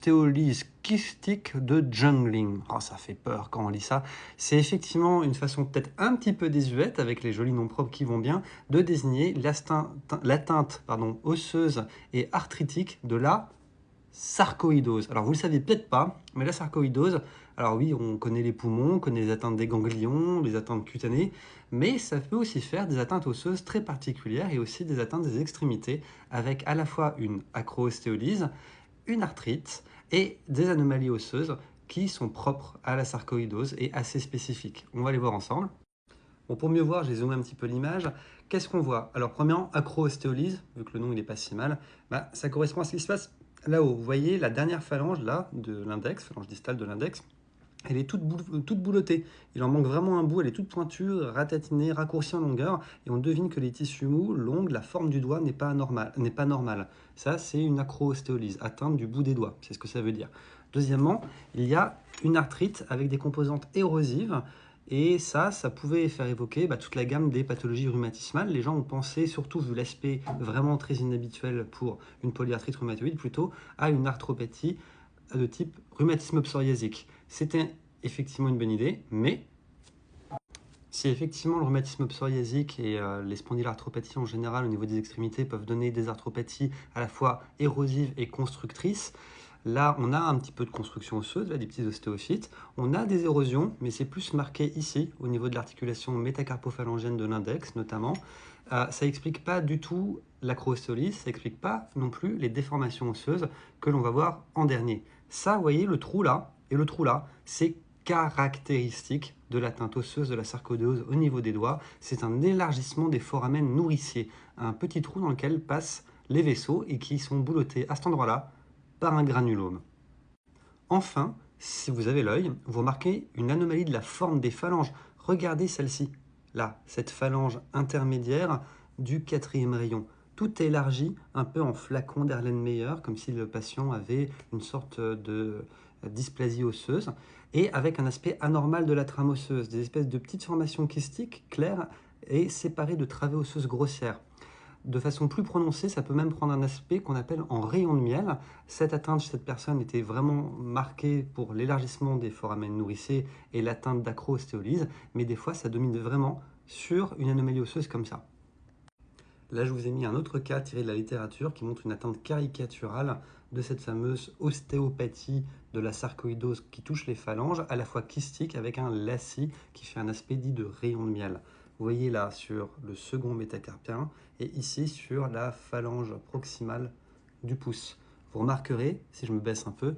Ostéolyse kystique de Jungling. Oh, ça fait peur quand on lit ça. C'est effectivement une façon peut-être un petit peu désuète, avec les jolis noms propres qui vont bien, de désigner l'atteinte osseuse et arthritique de la sarcoïdose. Alors vous le savez peut-être pas, mais la sarcoïdose, alors oui, on connaît les poumons, on connaît les atteintes des ganglions, les atteintes cutanées, mais ça peut aussi faire des atteintes osseuses très particulières et aussi des atteintes des extrémités, avec à la fois une acroostéolyse, une arthrite et des anomalies osseuses qui sont propres à la sarcoïdose et assez spécifiques. On va les voir ensemble. Bon, pour mieux voir, j'ai zoomé un petit peu l'image. Qu'est-ce qu'on voit? Alors premièrement, acroostéolyse, vu que le nom il est pas si mal, ça correspond à ce qui se passe là-haut. Vous voyez la dernière phalange là de l'index, phalange distale de l'index, elle est toute boulottée. Il en manque vraiment un bout, elle est toute pointue, ratatinée, raccourcie en longueur, et on devine que les tissus mous, l'ongle, la forme du doigt n'est pas normale. Ça, c'est une acroostéolyse, atteinte du bout des doigts, c'est ce que ça veut dire. Deuxièmement, il y a une arthrite avec des composantes érosives, et ça pouvait faire évoquer toute la gamme des pathologies rhumatismales. Les gens ont pensé, surtout vu l'aspect vraiment très inhabituel pour une polyarthrite rhumatoïde, plutôt à une arthropathie de type rhumatisme psoriasique. C'était effectivement une bonne idée, mais si effectivement le rhumatisme psoriasique et les spondylarthropathies en général au niveau des extrémités peuvent donner des arthropathies à la fois érosives et constructrices, là on a un petit peu de construction osseuse, là, des petits ostéophytes, on a des érosions, mais c'est plus marqué ici, au niveau de l'articulation métacarpophalangienne de l'index notamment. Ça n'explique pas du tout l'acroostéolyse, ça n'explique pas non plus les déformations osseuses que l'on va voir en dernier. Ça, vous voyez, le trou là et le trou là, c'est caractéristique de l'atteinte osseuse de la sarcoïdose au niveau des doigts. C'est un élargissement des foramen nourriciers, un petit trou dans lequel passent les vaisseaux et qui sont boulottés à cet endroit-là par un granulome. Enfin, si vous avez l'œil, vous remarquez une anomalie de la forme des phalanges. Regardez celle-ci, là, cette phalange intermédiaire du quatrième rayon. Tout est élargi, un peu en flacon d'Erlenmeyer, comme si le patient avait une sorte de dysplasie osseuse, et avec un aspect anormal de la trame osseuse, des espèces de petites formations kystiques claires et séparées de travées osseuses grossières. De façon plus prononcée, ça peut même prendre un aspect qu'on appelle en rayon de miel. Cette atteinte chez cette personne était vraiment marquée pour l'élargissement des foramen nourriciers et l'atteinte d'acroostéolyse, mais des fois ça domine vraiment sur une anomalie osseuse comme ça. Là, je vous ai mis un autre cas tiré de la littérature qui montre une atteinte caricaturale de cette fameuse ostéopathie de la sarcoïdose qui touche les phalanges, à la fois kystique avec un lacis qui fait un aspect dit de rayon de miel. Vous voyez là sur le second métacarpien et ici sur la phalange proximale du pouce. Vous remarquerez, si je me baisse un peu,